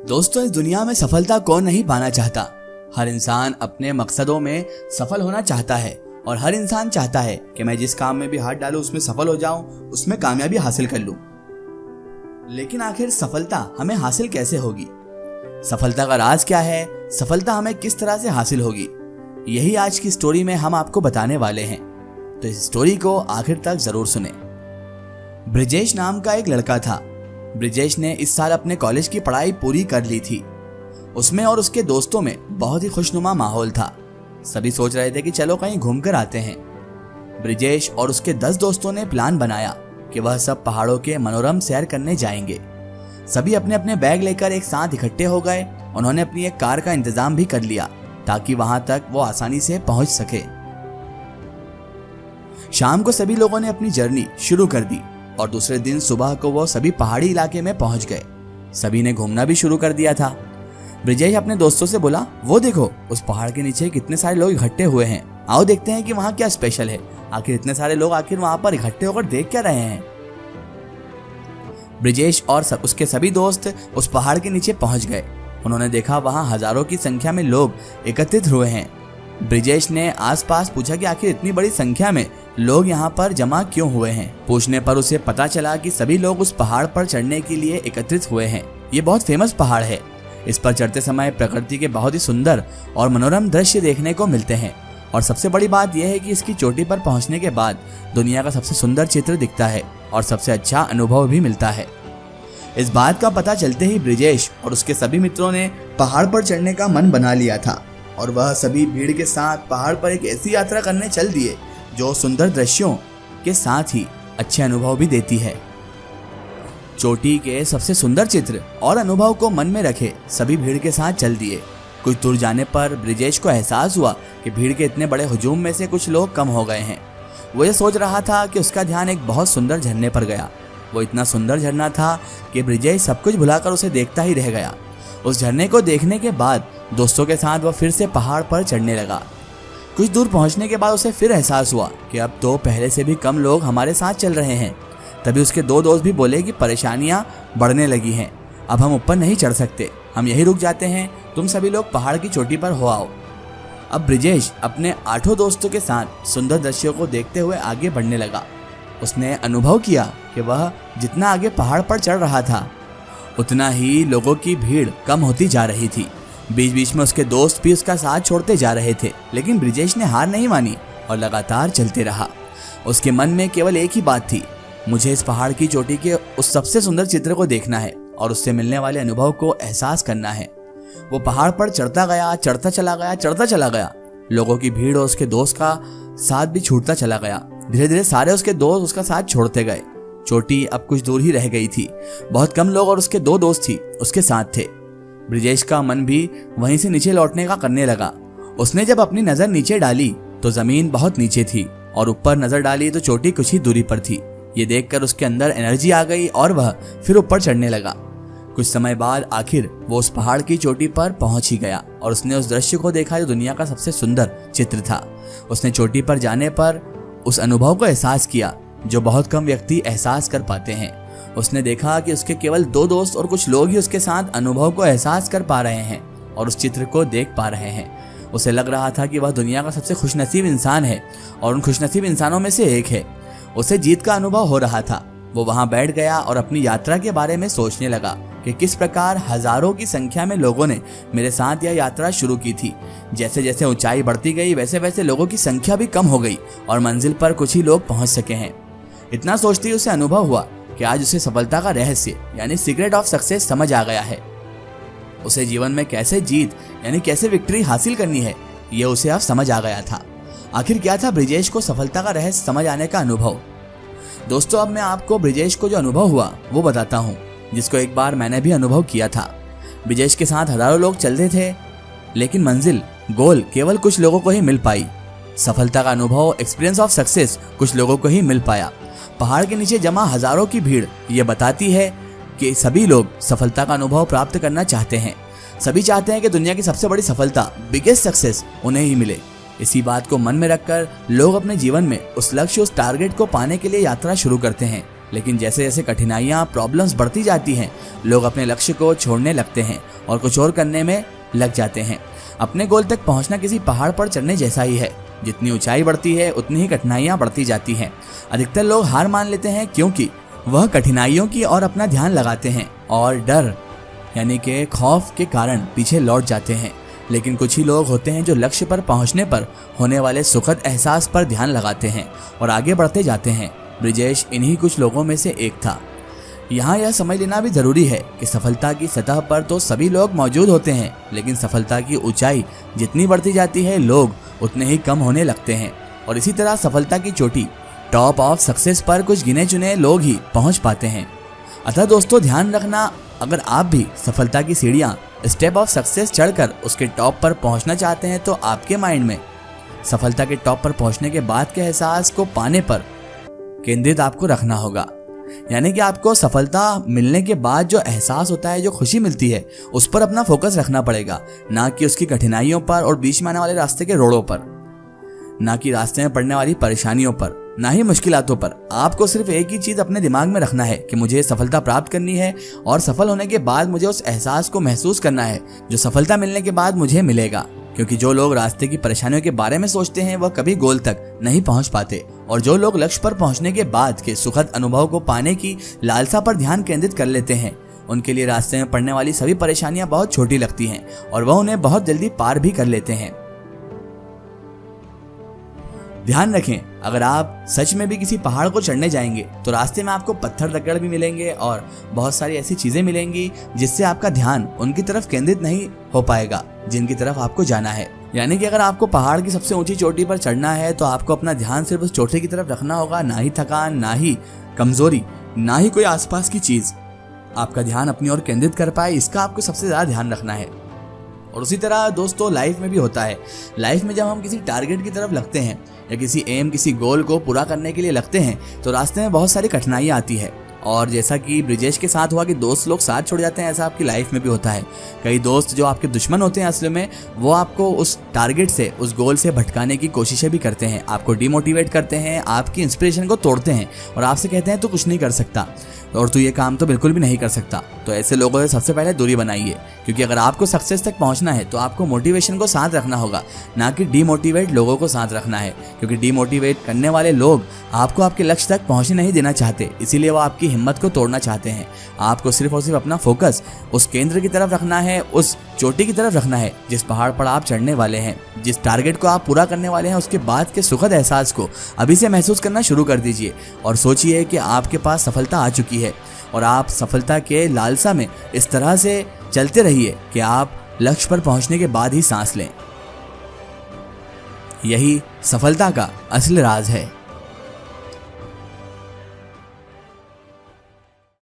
दोस्तों, इस दुनिया में सफलता कौन नहीं पाना चाहता। हर इंसान अपने मकसदों में सफल होना चाहता है और हर इंसान चाहता है कि मैं जिस काम में भी हाथ डालूं उसमें सफल हो जाऊं, उसमें कामयाबी हासिल कर लूं। लेकिन आखिर सफलता हमें हासिल कैसे होगी? सफलता का राज क्या है? सफलता हमें किस तरह से हासिल होगी? यही आज की स्टोरी में हम आपको बताने वाले हैं, तो इस स्टोरी को आखिर तक जरूर सुने। ब्रिजेश नाम का एक लड़का था। ब्रिजेश ने इस साल अपने कॉलेज की पढ़ाई पूरी कर ली थी। उसमें और उसके दोस्तों में बहुत ही खुशनुमा माहौल था। सभी सोच रहे थे कि चलो कहीं घूमकर आते हैं। ब्रिजेश और उसके 10 दोस्तों ने प्लान बनाया कि वह सब पहाड़ों के मनोरम सैर करने जाएंगे। सभी अपने अपने बैग लेकर एक साथ इकट्ठे हो गए। उन्होंने अपनी एक कार का इंतजाम भी कर लिया ताकि वहां तक वो आसानी से पहुंच सके। शाम को सभी लोगों ने अपनी जर्नी शुरू कर दी और दूसरे दिन सुबह को वो सभी पहाड़ी इलाके में पहुंच गए। सभी ने घूमना भी शुरू कर दिया था। ब्रिजेश अपने दोस्तों से बोला, वो देखो उस पहाड़ के नीचे कितने सारे लोग इकट्ठे हुए हैं, आओ देखते हैं कि वहां क्या स्पेशल है। आखिर इतने सारे लोग आखिर वहां पर इकट्ठे होकर देख क्या रहे हैं। ब्रिजेश और उसके सभी दोस्त उस पहाड़ के नीचे पहुंच गए। उन्होंने देखा वहां हजारों की संख्या में लोग एकत्रित हुए हैं। ब्रिजेश ने आसपास पूछा कि आखिर इतनी बड़ी संख्या में लोग यहाँ पर जमा क्यों हुए हैं। पूछने पर उसे पता चला कि सभी लोग उस पहाड़ पर चढ़ने के लिए एकत्रित हुए हैं। ये बहुत फेमस पहाड़ है। इस पर चढ़ते समय प्रकृति के बहुत ही सुंदर और मनोरम दृश्य देखने को मिलते हैं और सबसे बड़ी बात यह है कि इसकी चोटी पर पहुंचने के बाद दुनिया का सबसे सुंदर चित्र दिखता है और सबसे अच्छा अनुभव भी मिलता है। इस बात का पता चलते ही ब्रिजेश और उसके सभी मित्रों ने पहाड़ पर चढ़ने का मन बना लिया था और वह सभी भीड़ के साथ पहाड़ पर एक ऐसी यात्रा करने चल दिए जो सुंदर दृश्यों के साथ ही अच्छे अनुभव भी देती है। चोटी के सबसे सुंदर चित्र और अनुभव को मन में रखे सभी भीड़ के साथ चल दिए। कुछ दूर जाने पर ब्रिजेश को एहसास हुआ कि भीड़ के इतने बड़े हुजूम में से कुछ लोग कम हो गए हैं। वो ये सोच रहा था कि उसका ध्यान एक बहुत सुंदर झरने पर गया। वो इतना सुंदर झरना था कि ब्रिजेश सब कुछ भुलाकर उसे देखता ही रह गया। उस झरने को देखने के बाद दोस्तों के साथ वह फिर से पहाड़ पर चढ़ने लगा। कुछ दूर पहुंचने के बाद उसे फिर एहसास हुआ कि अब तो पहले से भी कम लोग हमारे साथ चल रहे हैं। तभी उसके 2 दोस्त भी बोले कि परेशानियां बढ़ने लगी हैं, अब हम ऊपर नहीं चढ़ सकते, हम यहीं रुक जाते हैं, तुम सभी लोग पहाड़ की चोटी पर हो आओ। अब ब्रिजेश अपने 8 दोस्तों के साथ सुंदर दृश्यों को देखते हुए आगे बढ़ने लगा। उसने अनुभव किया कि वह जितना आगे पहाड़ पर चढ़ रहा था उतना ही लोगों की भीड़ कम होती जा रही थी। बीच बीच में उसके दोस्त भी उसका साथ छोड़ते जा रहे थे, लेकिन ब्रिजेश ने हार नहीं मानी और लगातार चलते रहा। उसके मन में केवल एक ही बात थी, मुझे इस पहाड़ की चोटी के उस सबसे सुंदर चित्र को देखना है और उससे मिलने वाले अनुभव को एहसास करना है। वो पहाड़ पर चढ़ता गया, चढ़ता चला गया। लोगों की भीड़ और उसके दोस्त का साथ भी छूटता चला गया। धीरे धीरे सारे उसके दोस्त उसका साथ छोड़ते गए। चोटी अब कुछ दूर ही रह गई थी। बहुत कम लोग और उसके 2 दोस्त ही उसके साथ थे। ब्रिजेश का मन भी वहीं से नीचे लौटने का करने लगा। उसने जब अपनी नजर नीचे डाली तो जमीन बहुत नीचे थी और ऊपर नजर डाली तो चोटी कुछ ही दूरी पर थी। ये देखकर उसके अंदर एनर्जी आ गई और वह फिर ऊपर चढ़ने लगा। कुछ समय बाद आखिर वो उस पहाड़ की चोटी पर पहुंच ही गया और उसने उस दृश्य को देखा जो दुनिया का सबसे सुंदर चित्र था। उसने चोटी पर जाने पर उस अनुभव को एहसास किया जो बहुत कम व्यक्ति एहसास कर पाते हैं। उसने देखा कि उसके केवल 2 दोस्त और कुछ लोग ही उसके साथ अनुभव को एहसास कर पा रहे हैं और उस चित्र को देख पा रहे हैं। उसे लग रहा था कि वह दुनिया का सबसे खुशनसीब इंसान है और उन खुशनसीब इंसानों में से एक है। उसे जीत का अनुभव हो रहा था। वो वहां बैठ गया और अपनी यात्रा के बारे में सोचने लगा कि किस प्रकार हजारों की संख्या में लोगों ने मेरे साथ यह यात्रा शुरू की थी। जैसे जैसे ऊंचाई बढ़ती गई वैसे वैसे लोगों की संख्या भी कम हो गई और मंजिल पर कुछ ही लोग पहुंच सके हैं। इतना सोचते ही उसे अनुभव हुआ कि आज उसे सफलता का रहस्य यानी सीक्रेट ऑफ सक्सेस समझ आ गया है। उसे जीवन में कैसे जीत यानी कैसे विक्ट्री हासिल करनी है ये उसे अब समझ आ गया था। आखिर क्या था ब्रिजेश को सफलता का रहस्य समझ आने का अनुभव? दोस्तों, अब मैं आपको ब्रिजेश को जो अनुभव हुआ वो बताता हूँ, जिसको एक बार मैंने भी अनुभव किया था। ब्रिजेश के साथ हजारों लोग चलते थे लेकिन मंजिल गोल केवल कुछ लोगों को ही मिल पाई। सफलता का अनुभव एक्सपीरियंस ऑफ सक्सेस कुछ लोगों को ही मिल पाया। पहाड़ के नीचे जमा हजारों की भीड़ ये बताती है कि सभी लोग सफलता का अनुभव प्राप्त करना चाहते हैं। सभी चाहते हैं कि दुनिया की सबसे बड़ी सफलता बिगेस्ट सक्सेस उन्हें ही मिले। इसी बात को मन में रखकर लोग अपने जीवन में उस लक्ष्य उस टारगेट को पाने के लिए यात्रा शुरू करते हैं। लेकिन जैसे जैसे कठिनाइयाँ प्रॉब्लम्स बढ़ती जाती हैं, लोग अपने लक्ष्य को छोड़ने लगते हैं और कुछ और करने में लग जाते हैं। अपने गोल तक पहुंचना किसी पहाड़ पर चढ़ने जैसा ही है। जितनी ऊंचाई बढ़ती है उतनी ही कठिनाइयां बढ़ती जाती हैं। अधिकतर लोग हार मान लेते हैं क्योंकि वह कठिनाइयों की ओर अपना ध्यान लगाते हैं और डर यानी कि खौफ के कारण पीछे लौट जाते हैं। लेकिन कुछ ही लोग होते हैं जो लक्ष्य पर पहुंचने पर होने वाले सुखद एहसास पर ध्यान लगाते हैं और आगे बढ़ते जाते हैं। ब्रिजेश इन्हीं कुछ लोगों में से एक था। यहाँ यह समझ लेना भी जरूरी है कि सफलता की सतह पर तो सभी लोग मौजूद होते हैं, लेकिन सफलता की ऊंचाई जितनी बढ़ती जाती है लोग उतने ही कम होने लगते हैं। और इसी तरह सफलता की चोटी, टॉप ऑफ सक्सेस पर कुछ गिने चुने लोग ही पहुंच पाते हैं। अतः दोस्तों ध्यान रखना, अगर आप भी सफलता की सीढ़ियां स्टेप ऑफ सक्सेस चढ़कर उसके टॉप पर पहुंचना चाहते हैं तो आपके माइंड में सफलता के टॉप पर पहुंचने के बाद के एहसास को पाने पर केंद्रित आपको रखना होगा। यानी कि आपको सफलता मिलने के बाद जो एहसास होता है, जो खुशी मिलती है, उस पर अपना फोकस रखना पड़ेगा, ना कि उसकी कठिनाइयों पर और बीच में आने वाले रास्ते के रोड़ों पर, ना कि रास्ते में पड़ने वाली परेशानियों पर, ना ही मुश्किलातों पर। आपको सिर्फ एक ही चीज अपने दिमाग में रखना है कि मुझे सफलता प्राप्त करनी है और सफल होने के बाद मुझे उस एहसास को महसूस करना है जो सफलता मिलने के बाद मुझे मिलेगा। क्योंकि जो लोग रास्ते की परेशानियों के बारे में सोचते हैं वह कभी गोल तक नहीं पहुंच पाते, और जो लोग लक्ष्य पर पहुंचने के बाद के सुखद अनुभव को पाने की लालसा पर ध्यान केंद्रित कर लेते हैं, उनके लिए रास्ते में पड़ने वाली सभी परेशानियां बहुत छोटी लगती हैं और वह उन्हें बहुत जल्दी पार भी कर लेते हैं। ध्यान रखें, अगर आप सच में भी किसी पहाड़ को चढ़ने जाएंगे तो रास्ते में आपको पत्थर रगड़ भी मिलेंगे और बहुत सारी ऐसी चीजें मिलेंगी जिससे आपका ध्यान उनकी तरफ केंद्रित नहीं हो पाएगा जिनकी तरफ आपको जाना है। यानी कि अगर आपको पहाड़ की सबसे ऊंची चोटी पर चढ़ना है तो आपको अपना ध्यान सिर्फ उस चोटी की तरफ रखना होगा, ना ही थकान, ना ही कमजोरी, ना ही कोई आसपास की चीज आपका ध्यान अपनी ओर केंद्रित कर पाए, इसका आपको सबसे ज्यादा ध्यान रखना है। और उसी तरह दोस्तों लाइफ में भी होता है। लाइफ में जब हम किसी टारगेट की तरफ लगते हैं या किसी एम, किसी गोल को पूरा करने के लिए लगते हैं तो रास्ते में बहुत सारी कठिनाइयां आती है। और जैसा कि ब्रिजेश के साथ हुआ कि दोस्त लोग साथ छोड़ जाते हैं, ऐसा आपकी लाइफ में भी होता है। कई दोस्त जो आपके दुश्मन होते हैं असल में वो आपको उस टारगेट से, उस गोल से भटकाने की कोशिशें भी करते हैं, आपको डिमोटिवेट करते हैं, आपकी इंस्पिरेशन को तोड़ते हैं और आपसे कहते हैं तू कुछ नहीं कर सकता और तू ये काम तो बिल्कुल भी नहीं कर सकता। तो ऐसे लोगों से सबसे पहले दूरी बनाइए, क्योंकि अगर आपको सक्सेस तक पहुंचना है तो आपको मोटिवेशन को साथ रखना होगा, ना कि डीमोटिवेट लोगों को साथ रखना है। क्योंकि डीमोटिवेट करने वाले लोग आपको आपके लक्ष्य तक पहुंचने नहीं देना चाहते, इसीलिए वो आपकी हिम्मत को तोड़ना चाहते हैं। आपको सिर्फ और सिर्फ अपना फोकस उस केंद्र की तरफ रखना है, उस चोटी की तरफ रखना है जिस पहाड़ पर आप चढ़ने वाले हैं, जिस टारगेट को आप पूरा करने वाले हैं। उसके बाद के सुखद एहसास को अभी से महसूस करना शुरू कर दीजिए और सोचिए कि आपके पास सफलता आ चुकी है और आप सफलता के लालसा में इस तरह से चलते रहिए कि आप लक्ष्य पर पहुंचने के बाद ही सांस लें। यही सफलता का असली राज है।